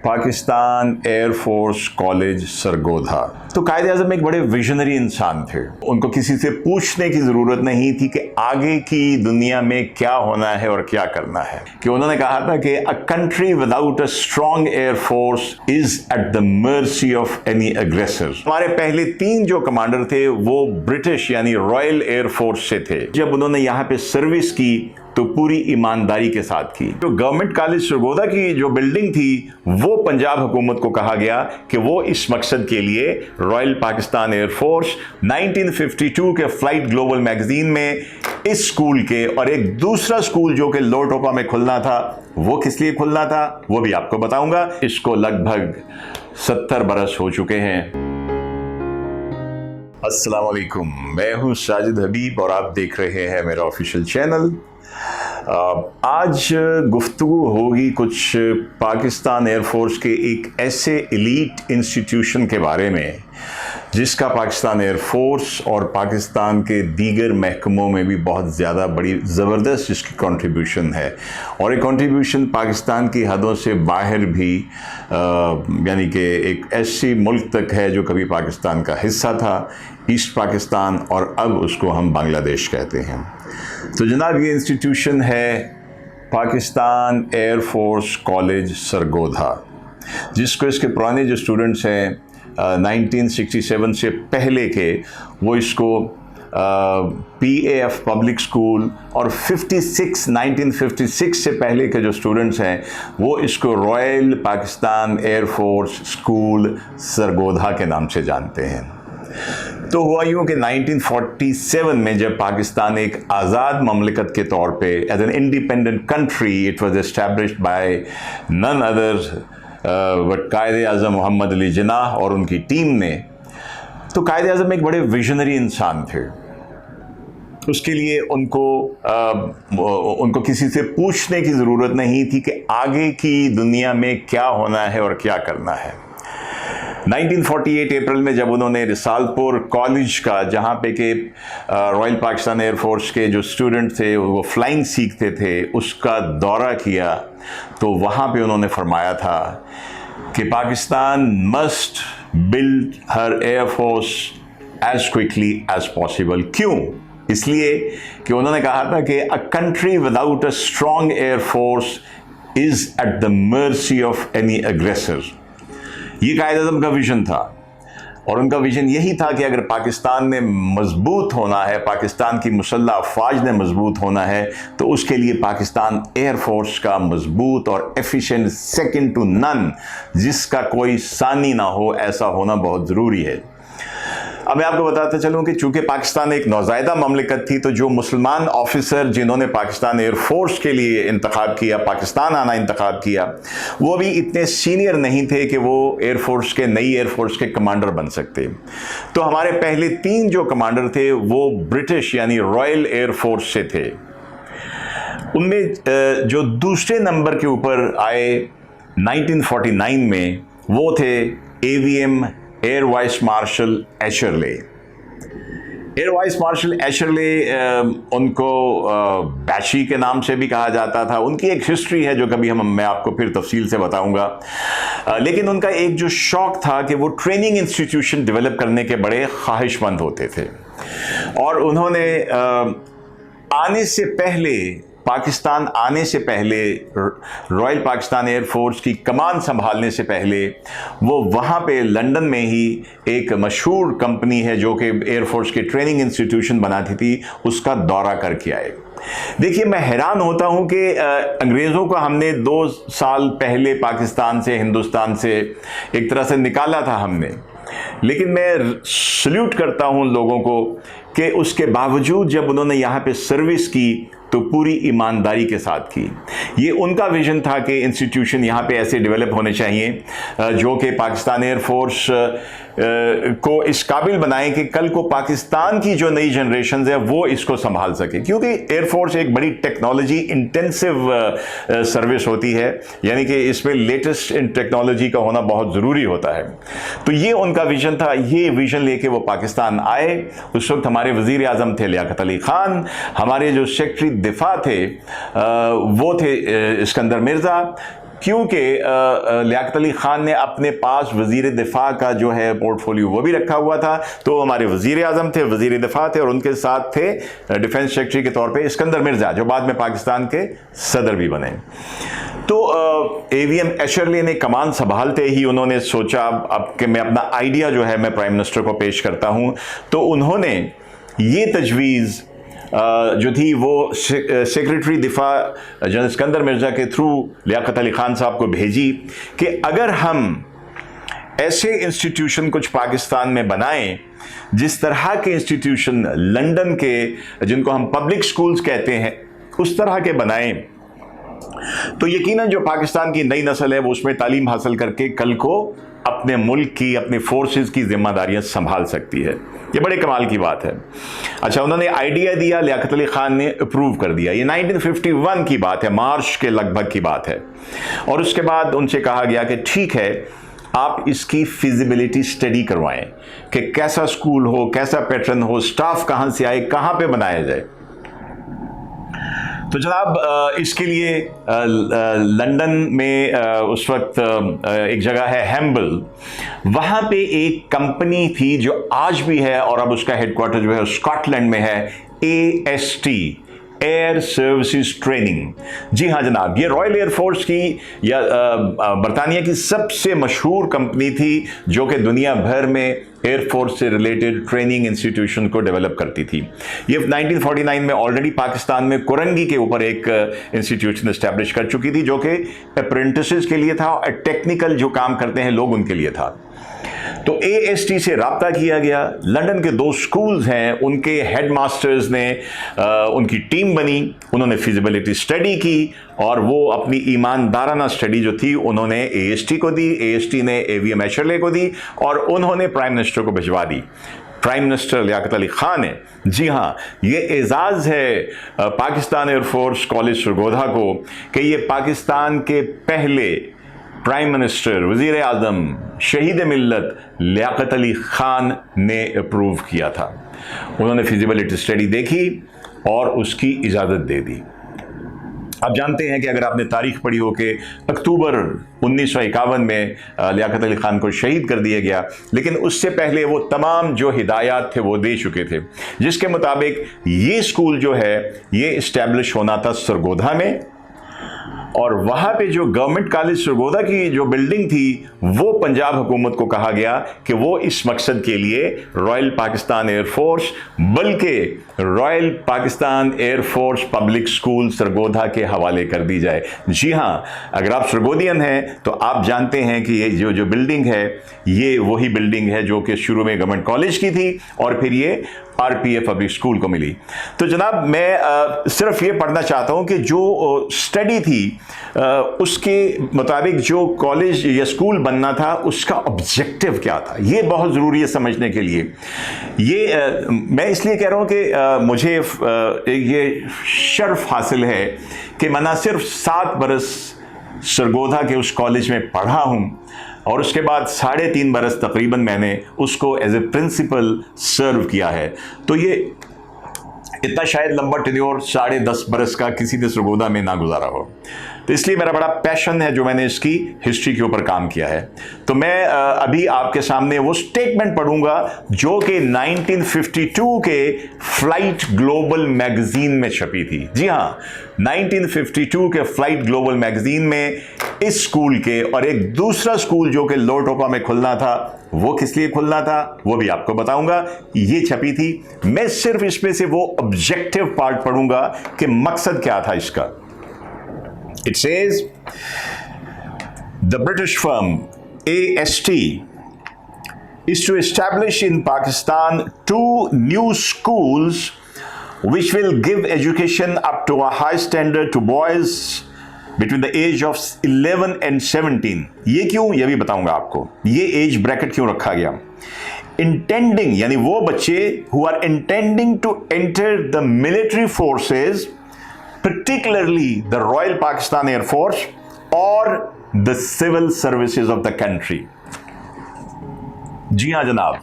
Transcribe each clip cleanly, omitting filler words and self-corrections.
Pakistan air force college Sargodha. तो कायद-ए-आज़म एक बड़े विजनरी इंसान थे। उनको किसी से पूछने की ज़रूरत नहीं थी कि आगे की दुनिया में क्या होना है और क्या करना है, कि उन्होंने कहा था कि a country without a strong air force is at the mercy of any अग्रेसर। हमारे पहले 3 जो कमांडर थे वो ब्रिटिश यानी रॉयल एयरफोर्स से थे। जब उन्होंने यहाँ पे सर्विस की तो पूरी ईमानदारी के साथ की। जो गवर्नमेंट कॉलेज सरगोधा की जो बिल्डिंग थी वो पंजाब हुकूमत को कहा गया कि वो इस मकसद के लिए रॉयल पाकिस्तान एयरफोर्स 1952 के फ्लाइट ग्लोबल मैगजीन में इस स्कूल के और एक दूसरा स्कूल जो कि लोटोपा में खुलना था, वो किस लिए खुलना था वो भी आपको बताऊंगा। इसको लगभग 70 बरस हो चुके हैं। अस्सलाम वालेकुम, मैं हूं साजिद हबीब और आप देख रहे हैं मेरा ऑफिशियल चैनल। आज गुफ्तगू होगी कुछ पाकिस्तान एयरफोर्स के एक ऐसे एलीट इंस्टीट्यूशन के बारे में जिसका पाकिस्तान एयरफोर्स और पाकिस्तान के दीगर महकमों में भी बहुत ज़्यादा बड़ी ज़बरदस्त जिसकी कंट्रीब्यूशन है, और एक कंट्रीब्यूशन पाकिस्तान की हदों से बाहर भी यानी कि एक ऐसी मुल्क तक है जो कभी पाकिस्तान का हिस्सा था, ईस्ट पाकिस्तान, और अब उसको हम बांग्लादेश कहते हैं। तो जनाब ये इंस्टीट्यूशन है पाकिस्तान एयरफोर्स कॉलेज सरगोधा, जिसको इसके पुराने जो स्टूडेंट्स हैं 1967 से पहले के, वो इसको PAF पब्लिक स्कूल, और 1956 से पहले के जो स्टूडेंट्स हैं वो इसको royal Pakistan air force school Sargodha के नाम से जानते हैं। तो हुआ यूँ कि 1947 में जब पाकिस्तान एक आज़ाद ममलिकत के तौर पे as an independent country it was established by none other but Quaid-e-Azam Mohammad Ali Jinnah और उनकी टीम ने, तो कायद-ए-आज़म एक बड़े विजनरी इंसान थे। उसके लिए उनको किसी से पूछने की ज़रूरत नहीं थी कि आगे की दुनिया में क्या होना है और क्या करना है। 1948 अप्रैल में जब उन्होंने रिसालपुर कॉलेज का, जहाँ पे के रॉयल पाकिस्तान एयरफोर्स के जो स्टूडेंट थे वो फ्लाइंग सीखते थे, उसका दौरा किया, तो वहाँ पे उन्होंने फरमाया था कि Pakistan must build her air force as quickly as possible. क्यों? इसलिए कि उन्होंने कहा था कि a country without a strong air force is at the mercy of any aggressor. ये कायद-ए-आज़म का विजन था, और उनका विजन यही था कि अगर पाकिस्तान ने मजबूत होना है, पाकिस्तान की मुसल्लह अफवाज ने मजबूत होना है, तो उसके लिए पाकिस्तान एयरफोर्स का मजबूत और एफिशिएंट सेकंड टू नन, जिसका कोई सानी ना हो, ऐसा होना बहुत ज़रूरी है। अब मैं आपको बताता चलूं कि चूंकि पाकिस्तान एक नौज़ायदा ममलिकत थी, तो जो मुसलमान ऑफिसर जिन्होंने पाकिस्तान एयरफोर्स के लिए इंतखाब किया, पाकिस्तान आना इंतखाब किया, वो भी इतने सीनियर नहीं थे कि वो एयरफोर्स के नई एयरफोर्स के कमांडर बन सकते। तो हमारे पहले 3 जो कमांडर थे वो ब्रिटिश यानी रॉयल एयरफोर्स से थे। उनमें जो दूसरे नंबर के ऊपर आए 1949 में, वो थे AVM air vice marshal Atcherley. Air vice marshal Atcherley उनको बैशी के नाम से भी कहा जाता था। उनकी एक हिस्ट्री है जो कभी मैं आपको फिर तफसील से बताऊंगा, लेकिन उनका एक जो शौक था कि वो ट्रेनिंग इंस्टीट्यूशन डेवलप करने के बड़े ख्वाहिशमंद होते थे, और उन्होंने आने से पहले, पाकिस्तान आने से पहले, रॉयल पाकिस्तान एयरफोर्स की कमान संभालने से पहले, वो वहाँ पे लंदन में ही एक मशहूर कंपनी है जो कि एयरफोर्स के ट्रेनिंग इंस्टीट्यूशन बनाती थी, उसका दौरा करके आए। देखिए, मैं हैरान होता हूँ कि अंग्रेज़ों को हमने 2 साल पहले पाकिस्तान से, हिंदुस्तान से एक तरह से निकाला था हमने, लेकिन मैं सल्यूट करता हूँ लोगों को कि उसके बावजूद जब उन्होंने यहाँ पे सर्विस की तो पूरी ईमानदारी के साथ की। ये उनका विजन था कि इंस्टीट्यूशन यहाँ पे ऐसे डेवलप होने चाहिए जो कि पाकिस्तान एयरफोर्स को इस काबिल बनाएं कि कल को पाकिस्तान की जो नई जनरेशन है वो इसको संभाल सके, क्योंकि एयरफोर्स एक बड़ी टेक्नोलॉजी इंटेंसिव सर्विस होती है, यानी कि इसमें लेटेस्ट इन टेक्नोलॉजी का होना बहुत ज़रूरी होता है। तो ये उनका विजन था। ये विजन लेके वो पाकिस्तान आए। उस वक्त हमारे वज़ीर आज़म थे लियाकत अली ख़ान, हमारे जो सेक्रेटरी दिफा थे वो थे इस्कंदर मिर्ज़ा, क्योंकि लियाकत अली खान ने अपने पास वजीर दिफा का जो है पोर्टफोलियो वो भी रखा हुआ था। तो हमारे वजीर आजम थे, वजीर दिफा थे, और उनके साथ थे डिफेंस सेक्रेटरी के तौर पे इस्कंदर मिर्जा, जो बाद में पाकिस्तान के सदर भी बने। तो एवीएम एशरले ने कमान संभालते ही उन्होंने सोचा अब कि मैं अपना आइडिया जो है मैं प्राइम मिनिस्टर को पेश करता हूं। तो उन्होंने ये तजवीज़ जो थी वो सेक्रेटरी दिफा जनरल इस्कंदर मिर्जा के थ्रू लियाकत अली खान साहब को भेजी कि अगर हम ऐसे इंस्टीट्यूशन कुछ पाकिस्तान में बनाएं जिस तरह के इंस्टीट्यूशन लंदन के, जिनको हम पब्लिक स्कूल्स कहते हैं, उस तरह के बनाएं, तो यकीनन जो पाकिस्तान की नई नस्ल है वो उसमें तालीम हासिल करके कल को अपने मुल्क की, अपने फोर्सेस की जिम्मेदारियां संभाल सकती है। ये बड़े कमाल की बात है। अच्छा, उन्होंने आइडिया दिया, लियाकत अली खान ने अप्रूव कर दिया। ये 1951 की बात है, मार्च के लगभग की बात है। और उसके बाद उनसे कहा गया कि ठीक है, आप इसकी फिजिबिलिटी स्टडी करवाएं कि कैसा स्कूल हो, कैसा पैटर्न हो, स्टाफ कहां से आए, कहां पे बनाया जाए। तो जनाब इसके लिए लंदन में उस वक्त एक जगह है हैम्बल, वहाँ पे एक कंपनी थी जो आज भी है और अब उसका हेडक्वार्टर जो है स्कॉटलैंड में है, AST, एयर सर्विसेज ट्रेनिंग। जी हाँ जनाब, ये रॉयल एयरफोर्स की या बरतानिया की सबसे मशहूर कंपनी थी जो कि दुनिया भर में एयरफोर्स से रिलेटेड ट्रेनिंग इंस्टीट्यूशन को डेवलप करती थी। ये 1949 में ऑलरेडी पाकिस्तान में कुरंगी के ऊपर एक इंस्टीट्यूशन एस्टैब्लिश कर चुकी थी जो कि अप्रेंटिसेस के लिए था और टेक्निकल जो काम करते हैं लोग उनके लिए था। तो AST से राब्ता किया गया। लंदन के 2 स्कूल्स हैं, उनके हेडमास्टर्स ने उनकी टीम बनी, उन्होंने फिजिबिलिटी स्टडी की और वो अपनी ईमानदाराना स्टडी जो थी उन्होंने AST को दी, AST ने AVM एशरले को दी और उन्होंने प्राइम मिनिस्टर को भिजवा दी। प्राइम मिनिस्टर लियाकत अली खान है। जी हाँ, ये एजाज़ है पाकिस्तान एयरफोर्स कॉलेज सरगोधा को कि ये पाकिस्तान के पहले प्राइम मिनिस्टर, वजीर आज़म, शहीद मिल्लत लियाकत अली खान ने अप्रूव किया था। उन्होंने फिजिबिलिटी स्टडी देखी और उसकी इजाज़त दे दी। आप जानते हैं कि अगर आपने तारीख पढ़ी हो कि अक्टूबर 1951 में लियाकत अली खान को शहीद कर दिया गया, लेकिन उससे पहले वो तमाम जो हिदायत थे वो दे चुके थे, जिसके मुताबिक ये स्कूल जो है ये इस्टेब्लिश होना था सरगोधा में, और वहाँ पे जो गवर्नमेंट कॉलेज सरगोधा की जो बिल्डिंग थी वो पंजाब हुकूमत को कहा गया कि वो इस मकसद के लिए रॉयल पाकिस्तान एयरफोर्स, बल्कि royal Pakistan air force public school Sargodha के हवाले कर दी जाए। जी हाँ, अगर आप सरगोधियन हैं तो आप जानते हैं कि ये जो बिल्डिंग है ये वही बिल्डिंग है जो कि शुरू में गवर्नमेंट कॉलेज की थी और फिर ये RPF पब्लिक स्कूल को मिली। तो जनाब मैं सिर्फ ये पढ़ना चाहता हूँ कि जो स्टडी थी उसके मुताबिक जो कॉलेज या स्कूल बनना था उसका ऑब्जेक्टिव क्या था, ये बहुत ज़रूरी है समझने के लिए। ये मैं इसलिए कह रहा हूँ कि मुझे ये शर्फ हासिल है कि मैं ना सिर्फ 7 बरस सरगोधा के उस कॉलेज में पढ़ा हूँ और उसके बाद 3.5 बरस तकरीबन मैंने उसको एज ए प्रिंसिपल सर्व किया है। तो ये इतना शायद लंबा टेन्योर 10.5 बरस का किसी ने सरगोधा में ना गुजारा हो। तो इसलिए मेरा बड़ा पैशन है जो मैंने इसकी हिस्ट्री के ऊपर काम किया है। तो मैं अभी आपके सामने वो स्टेटमेंट पढ़ूंगा जो कि 1952 के फ्लाइट ग्लोबल मैगजीन में छपी थी। जी हाँ, 1952 के फ्लाइट ग्लोबल मैगजीन में इस स्कूल के और एक दूसरा स्कूल जो कि लोटोपा में खुलना था, वो किस लिए खुलना था वो भी आपको बताऊंगा, ये छपी थी। मैं सिर्फ इसमें से वो ऑब्जेक्टिव पार्ट पढ़ूंगा कि मकसद क्या था इसका। It says, the British firm AST is to establish in Pakistan 2 new schools which will give education up to a high standard to boys between the age of 11 and 17. ये क्यों, ये भी बताऊंगा आपको, ये एज ब्रैकेट क्यों रखा गया। Intending यानी वो बच्चे who are intending to enter the military forces, particularly the Royal Pakistan Air Force or the civil services of the country. जी हाँ जनाब,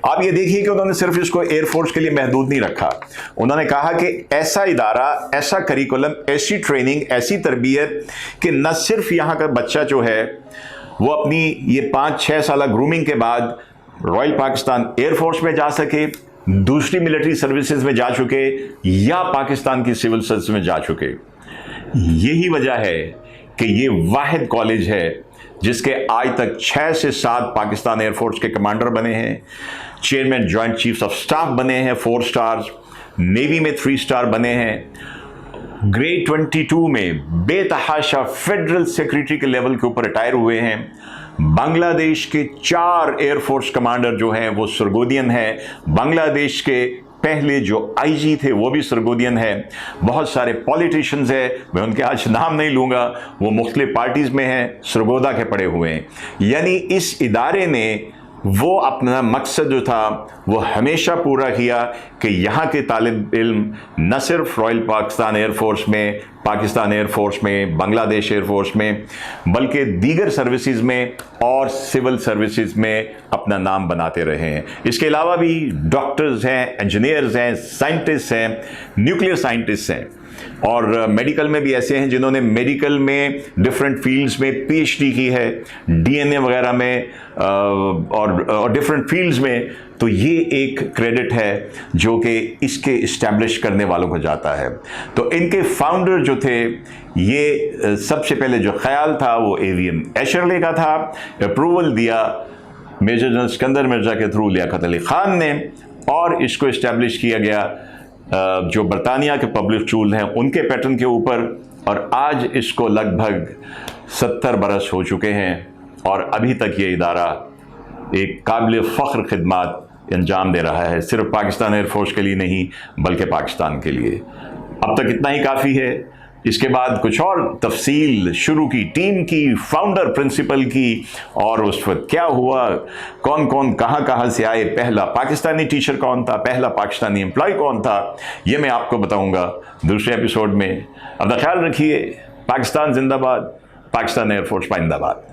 आप ये देखिए कि उन्होंने सिर्फ इसको एयरफोर्स के लिए महदूद नहीं रखा। उन्होंने कहा कि ऐसा इदारा, ऐसा करिकुलम, ऐसी ट्रेनिंग, ऐसी तरबियत कि न सिर्फ यहाँ का बच्चा जो है वो अपनी ये 5-6 साल ग्रूमिंग के बाद रॉयल पाकिस्तान एयरफोर्स में जा सके, दूसरी मिलिट्री सर्विसेज में जा चुके या पाकिस्तान की सिविल सर्विस में जा चुके। यही वजह है कि ये वाहिद कॉलेज है जिसके आज तक 6 से 7 पाकिस्तान एयरफोर्स के कमांडर बने हैं, chairman joint chiefs of staff बने हैं 4 स्टार्स, नेवी में 3 स्टार बने हैं, ग्रेड 22 में बेतहाशा फेडरल सेक्रेटरी के लेवल के ऊपर रिटायर हुए हैं। बांग्लादेश के 4 एयरफोर्स कमांडर जो हैं वो सरगोदियन हैं। बांग्लादेश के पहले जो आईजी थे वो भी सरगोदियन है। बहुत सारे पॉलिटिशियंस हैं, मैं उनके आज नाम नहीं लूँगा, वो मुख्तलिफ पार्टीज़ में हैं, सरगोदा के पड़े हुए हैं। यानी इस इदारे ने वो अपना मकसद जो था वो हमेशा पूरा किया कि यहाँ के तालिब इल्म न सिर्फ रॉयल पाकिस्तान एयरफोर्स में, पाकिस्तान एयरफोर्स में, बांग्लादेश एयरफोर्स में, बल्कि दीगर सर्विसेज में और सिविल सर्विसेज में अपना नाम बनाते रहे हैं। इसके अलावा भी डॉक्टर्स हैं, इंजीनियर्स हैं, साइंटिस्ट हैं, न्यूक्लियर साइंटिस्ट हैं, और मेडिकल में भी ऐसे हैं जिन्होंने मेडिकल में डिफरेंट फील्ड्स में पीएचडी की है, डीएनए वगैरह में और डिफरेंट फील्ड्स में। तो ये एक क्रेडिट है जो कि इसके इस्टेब्लिश करने वालों को जाता है। तो इनके फाउंडर जो थे, ये सबसे पहले जो ख्याल था वो एवीएम एशरले का था। अप्रूवल दिया मेजर जनरल सिकंदर मिर्जा के थ्रू लियाकत अली खान ने, और इसको इस्टेब्लिश किया गया जो बरतानिया के पब्लिक स्कूल हैं उनके पैटर्न के ऊपर। और आज इसको लगभग 70 बरस हो चुके हैं और अभी तक ये इदारा एक काबिल फ़ख्र खिदमात अंजाम दे रहा है, सिर्फ पाकिस्तान एयरफोर्स के लिए नहीं बल्कि पाकिस्तान के लिए। अब तक इतना ही काफ़ी है। इसके बाद कुछ और तफसील शुरू की टीम की, फाउंडर प्रिंसिपल की, और उस वक्त क्या हुआ, कौन कौन कहाँ से आए, पहला पाकिस्तानी टीचर कौन था, पहला पाकिस्तानी एम्प्लॉय कौन था, ये मैं आपको बताऊंगा दूसरे एपिसोड में। अपना ख्याल रखिए। पाकिस्तान जिंदाबाद, पाकिस्तान एयरफोर्स पाइंदाबाद।